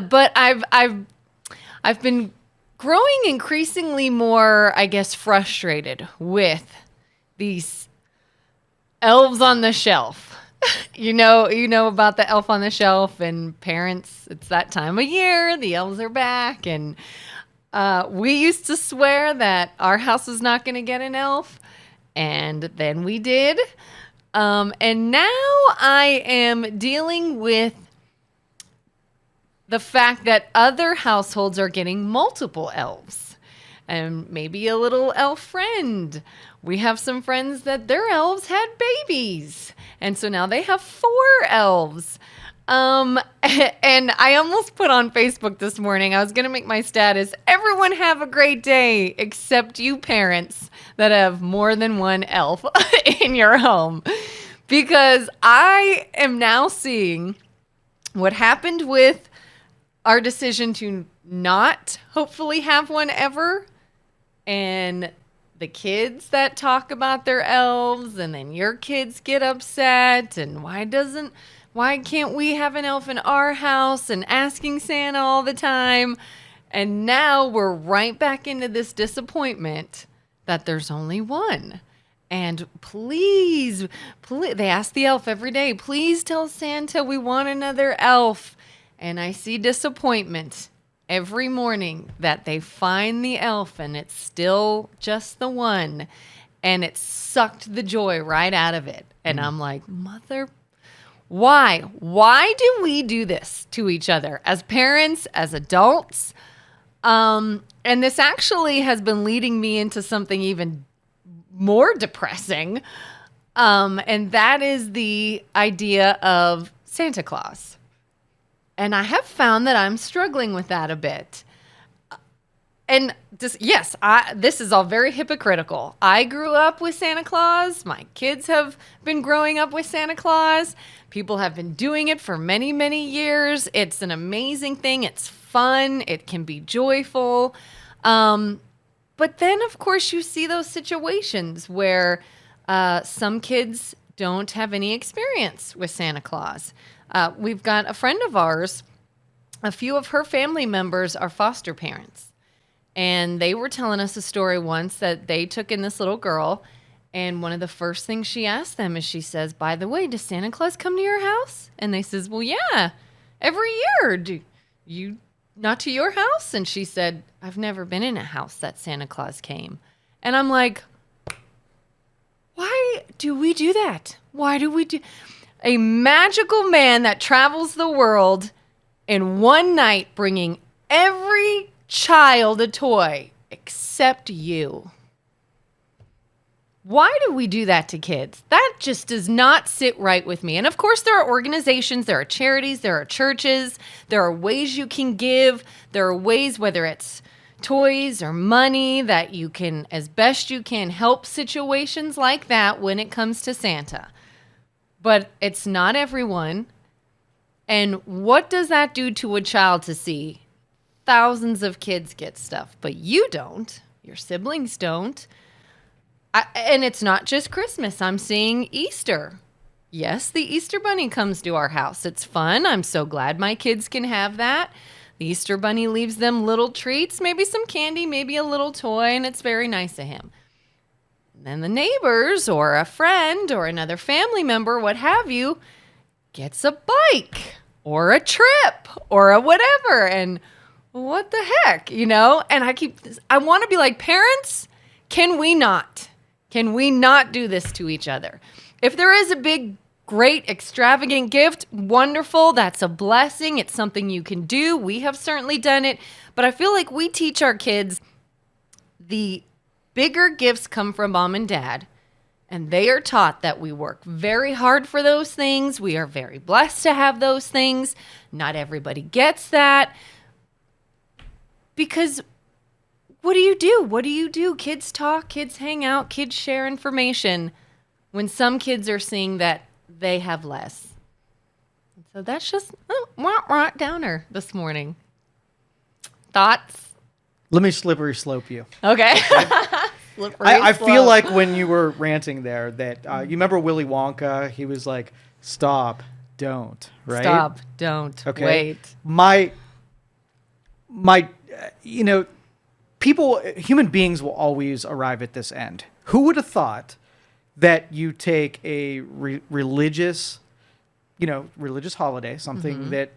But I've been growing increasingly more, I guess, frustrated with these elves on the shelf. You know about the elf on the shelf, and parents, it's that time of year, the elves are back, and we used to swear that our house was not going to get an elf, and then we did. And now I am dealing with the fact that other households are getting multiple elves, and maybe a little elf friend. We have some friends that their elves had babies, and so now they have 4 elves. And I almost put on Facebook this morning, I was going to make my status, everyone have a great day, except you parents that have more than one elf in your home. Because I am now seeing what happened with our decision to not hopefully have one ever, and the kids that talk about their elves, and then your kids get upset, and why can't we have an elf in our house, and asking Santa all the time. And now we're right back into this disappointment that there's only one. And please, they ask the elf every day, please tell Santa we want another elf. And I see disappointment every morning that they find the elf and it's still just the one. And it sucked the joy right out of it. And I'm like, why? Why do we do this to each other as parents, as adults? And this actually has been leading me into something even more depressing. And that is the idea of Santa Claus. And I have found that I'm struggling with that a bit. And this is all very hypocritical. I grew up with Santa Claus. My kids have been growing up with Santa Claus. People have been doing it for many, many years. It's an amazing thing. It's fun. It can be joyful. But then, of course, you see those situations where some kids don't have any experience with Santa Claus. We've got a friend of ours, a few of her family members are foster parents. And they were telling us a story once that they took in this little girl. And one of the first things she asked them is she says, by the way, does Santa Claus come to your house? And they says, well, yeah, every year. Do you not to your house? And she said, I've never been in a house that Santa Claus came. And I'm like, why do we do that? Why do we do a magical man that travels the world in one night bringing every child a toy except you? Why do we do that to kids? That just does not sit right with me. And of course, there are organizations, there are charities, there are churches, there are ways you can give. There are ways, whether it's toys or money, that you can, as best you can, help situations like that when it comes to Santa. But it's not everyone. And what does that do to a child to see thousands of kids get stuff, but you don't, your siblings don't? And it's not just Christmas. I'm seeing Easter. Yes, the Easter Bunny comes to our house. It's fun. I'm so glad my kids can have that. The Easter Bunny leaves them little treats, maybe some candy, maybe a little toy, and it's very nice of him. And then the neighbors or a friend or another family member, what have you, gets a bike or a trip or a whatever. And what the heck, And I want to be like, parents, can we not? Can we not do this to each other? If there is a big, great, extravagant gift, wonderful. That's a blessing. It's something you can do. We have certainly done it. But I feel like we teach our kids the bigger gifts come from mom and dad. And they are taught that we work very hard for those things. We are very blessed to have those things. Not everybody gets that. Because what do you do? What do you do? Kids talk, kids hang out, kids share information when some kids are seeing that they have less. So that's just downer this morning. Thoughts? Let me slippery slope you. Okay. I feel like when you were ranting there that you remember Willy Wonka, he was like, stop, don't, right? Stop, don't, okay. Wait. my, human beings will always arrive at this end. Who would have thought that you take a religious holiday, something that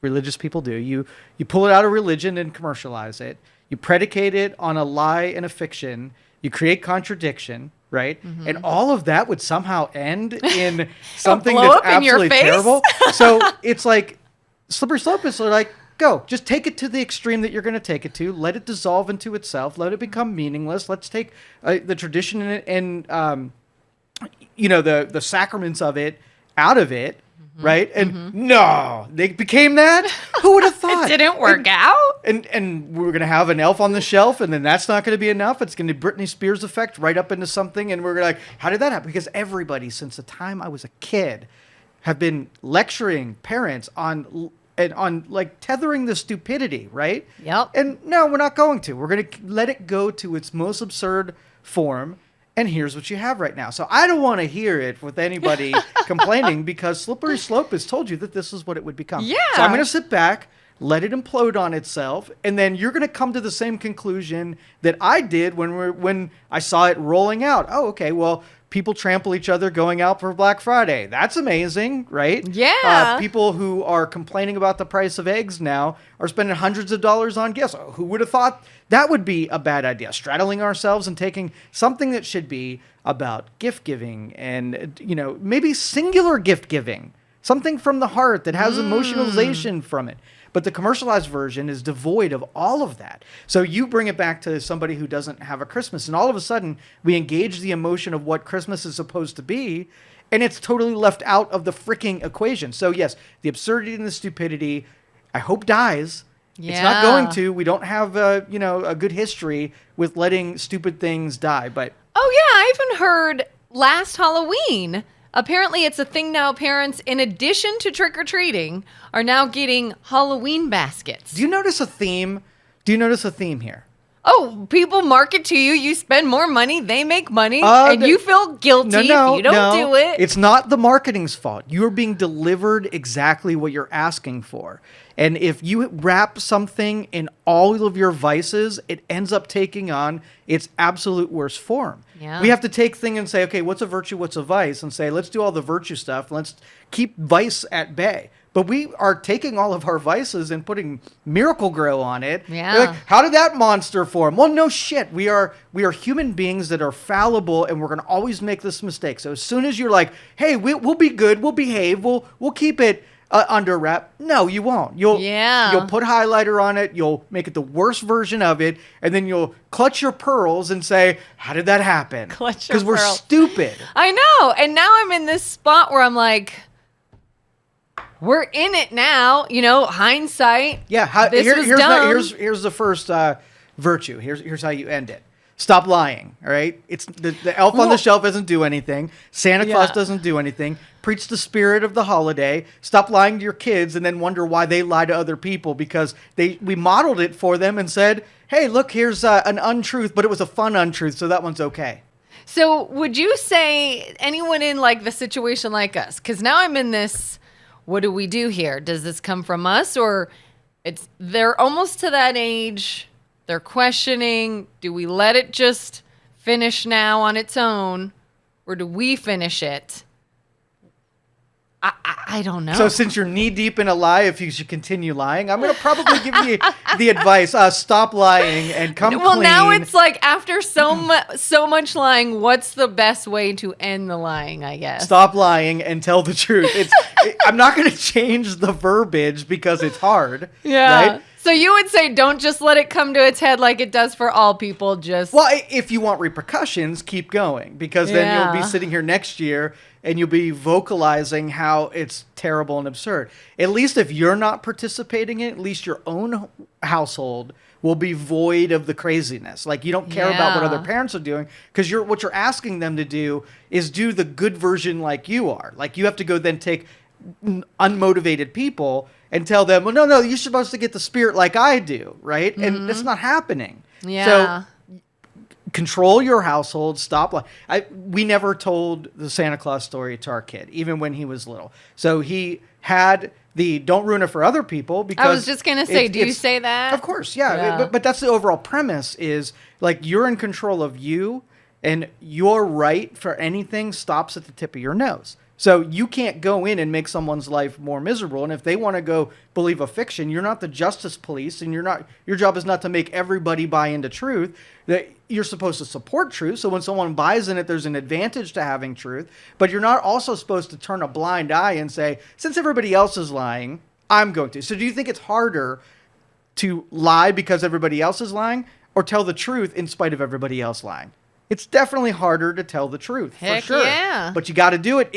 religious people do. You pull it out of religion and commercialize it. You predicate it on a lie and a fiction. You create contradiction, right? And all of that would somehow end in something that's absolutely terrible. So it's like slippery slope is like, go. Just take it to the extreme that you're going to take it to. Let it dissolve into itself. Let it become meaningless. Let's take the tradition and the sacraments of it out of it. Right? And no, they became that? Who would have thought? It didn't work out. And we're going to have an elf on the shelf, and then that's not going to be enough. It's going to Britney Spears effect right up into something. And we're like, how did that happen? Because everybody, since the time I was a kid, have been lecturing parents on like tethering the stupidity, right? Yep. And no, we're not going to. We're going to let it go to its most absurd form. And here's what you have right now. So I don't want to hear it with anybody complaining, because Slippery Slope has told you that this is what it would become. Yeah. So I'm going to sit back, let it implode on itself, and then you're going to come to the same conclusion that I did when I saw it rolling out. Oh, okay, well, people trample each other going out for Black Friday. That's amazing, right? Yeah. People who are complaining about the price of eggs now are spending hundreds of dollars on gifts. Who would have thought that would be a bad idea? Straddling ourselves and taking something that should be about gift giving and, maybe singular gift giving, something from the heart that has emotionalization from it. But the commercialized version is devoid of all of that. So you bring it back to somebody who doesn't have a Christmas, and all of a sudden we engage the emotion of what Christmas is supposed to be, and it's totally left out of the freaking equation. So yes, the absurdity and the stupidity, I hope, dies. Yeah. It's not going to. We don't have a good history with letting stupid things die. But I even heard last Halloween, apparently it's a thing now. Parents, in addition to trick-or-treating, are now getting Halloween baskets. Do you notice a theme? Here? Oh, people market to you. You spend more money. They make money. And you feel guilty if you don't do it. It's not the marketing's fault. You're being delivered exactly what you're asking for. And if you wrap something in all of your vices, it ends up taking on its absolute worst form. Yeah. We have to take things and say, okay, what's a virtue, what's a vice? And say, let's do all the virtue stuff. Let's keep vice at bay. But we are taking all of our vices and putting Miracle Grow on it. Yeah. You're like, how did that monster form? Well, no shit. We are human beings that are fallible, and we're going to always make this mistake. So as soon as you're like, hey, we'll be good, we'll behave, we'll keep it under wrap. No, you won't. You'll put highlighter on it. You'll make it the worst version of it, and then you'll clutch your pearls and say, "How did that happen?" Because we're stupid. I know. And now I'm in this spot where I'm like, we're in it now. Hindsight. Yeah. Here's the first virtue. Here's how you end it. Stop lying, all right? It's the elf on the shelf doesn't do anything. Santa Claus doesn't do anything. Preach the spirit of the holiday. Stop lying to your kids and then wonder why they lie to other people, because we modeled it for them and said, hey, look, here's an untruth, but it was a fun untruth, so that one's okay. So would you say anyone in like the situation like us, because now I'm in this, what do we do here? Does this come from us, or they're almost to that age, they're questioning, do we let it just finish now on its own, or do we finish it? I don't know. So since you're knee deep in a lie, if you should continue lying, I'm going to probably give you the advice, stop lying and come clean. Well, now it's like after so much lying, what's the best way to end the lying, I guess? Stop lying and tell the truth. I'm not going to change the verbiage because it's hard. Yeah. Right? So you would say don't just let it come to its head like it does for all people. Well, if you want repercussions, keep going, because then you'll be sitting here next year and you'll be vocalizing how it's terrible and absurd. At least if you're not participating in it, at least your own household will be void of the craziness. Like, you don't care about what other parents are doing, because what you're asking them to do is do the good version like you are. Like, you have to go then take unmotivated people and tell them, well, no, you're supposed to get the spirit like I do, right? Mm-hmm. And that's not happening. Yeah. So control your household. Stop. We never told the Santa Claus story to our kid, even when he was little. So he had the don't ruin it for other people. Because I was just going to say, do you say that? Of course, yeah. Yeah. But that's the overall premise is like you're in control of you, and your right for anything stops at the tip of your nose. So you can't go in and make someone's life more miserable. And if they want to go believe a fiction, you're not the justice police, and your job is not to make everybody buy into truth. That you're supposed to support truth. So when someone buys in it, there's an advantage to having truth. But you're not also supposed to turn a blind eye and say, since everybody else is lying, I'm going to. So do you think it's harder to lie because everybody else is lying, or tell the truth in spite of everybody else lying? It's definitely harder to tell the truth, Heck for sure. yeah. But you got to do it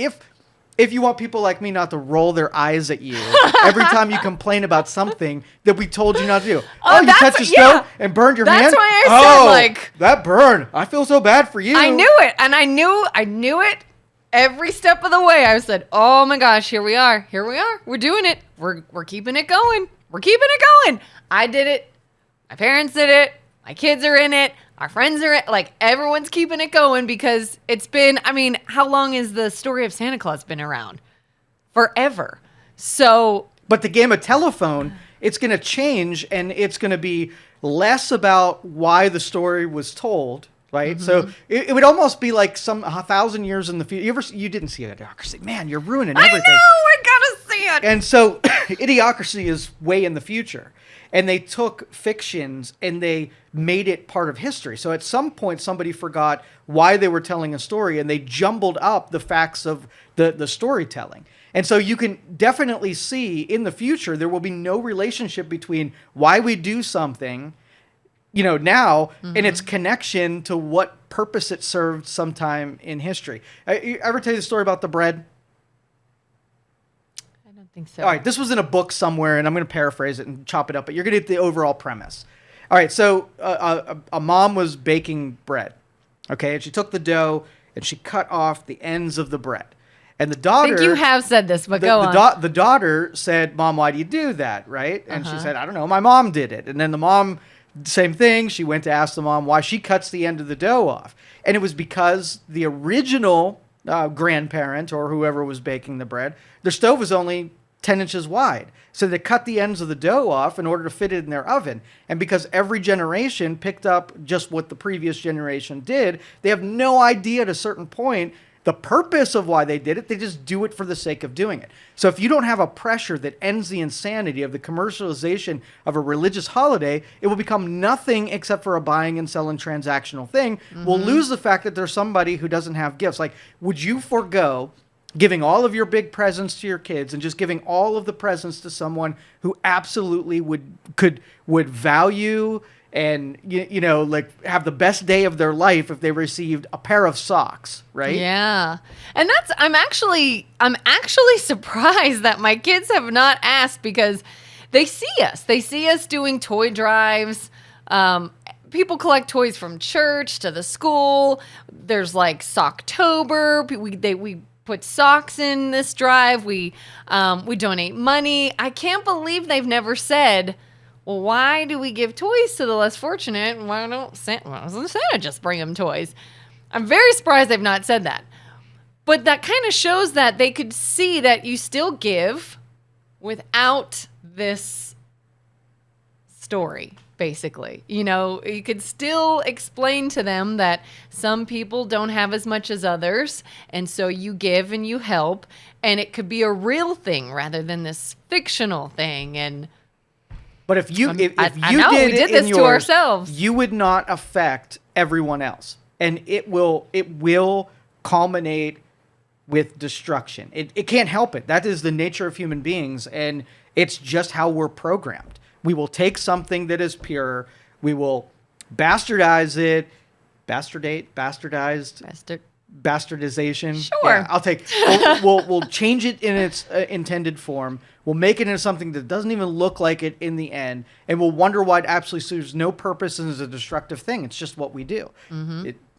if you want people like me not to roll their eyes at you every time you complain about something that we told you not to do. You touched your stove and burned your hand? That's why I said, that burn. I feel so bad for you. I knew it. And I knew it every step of the way. I said, oh my gosh, here we are. We're doing it. We're keeping it going. I did it. My parents did it. My kids are in it. Our friends are like, everyone's keeping it going because it's been, I mean, how long has the story of Santa Claus been around? Forever. So. But the game of telephone, it's going to change, and it's going to be less about why the story was told, right? Mm-hmm. So it would almost be like 1,000 years in the future. You didn't see Idiocracy. Man, you're ruining everything. I know, I gotta see it. And so Idiocracy is way in the future. And they took fictions and they made it part of history. So at some point, somebody forgot why they were telling a story, and they jumbled up the facts of the storytelling. And so you can definitely see in the future, there will be no relationship between why we do something, now, and its connection to what purpose it served sometime in history. I ever tell you the story about the bread? Think so. All right, this was in a book somewhere, and I'm going to paraphrase it and chop it up, but you're going to get the overall premise. All right, so a mom was baking bread, okay, and she took the dough and she cut off the ends of the bread. And the daughter... I think you have said this, but go on. The daughter said, Mom, why do you do that, right? And she said, I don't know, my mom did it. And then the mom, same thing, she went to ask the mom why she cuts the end of the dough off. And it was because the original grandparent or whoever was baking the bread, their stove was only 10 inches wide. So they cut the ends of the dough off in order to fit it in their oven. And because every generation picked up just what the previous generation did, they have no idea at a certain point the purpose of why they did it. They just do it for the sake of doing it. So if you don't have a pressure that ends the insanity of the commercialization of a religious holiday, it will become nothing except for a buying and selling transactional thing. Mm-hmm. We'll lose the fact that there's somebody who doesn't have gifts. Like, would you forego giving all of your big presents to your kids and just giving all of the presents to someone who absolutely would value and like have the best day of their life if they received a pair of socks, right? Yeah. And I'm actually surprised that my kids have not asked, because they see us doing toy drives. People collect toys from church to the school. There's like Socktober. We put socks in this drive. We donate money. I can't believe they've never said, well, why do we give toys to the less fortunate? Why doesn't Santa just bring them toys? I'm very surprised they've not said that. But that kind of shows that they could see that you still give without this story, basically. You could still explain to them that some people don't have as much as others, and so you give and you help, and it could be a real thing rather than this fictional thing. But if you did this to ourselves, you would not affect everyone else, and it will culminate with destruction. It can't help it. That is the nature of human beings, and it's just how we're programmed. We will take something that is pure, we will bastardize it, bastardization. Sure. Yeah, I'll take. We'll change it in its intended form. We'll make it into something that doesn't even look like it in the end, and we'll wonder why it absolutely serves no purpose and is a destructive thing. It's just what we do. Mm-hmm.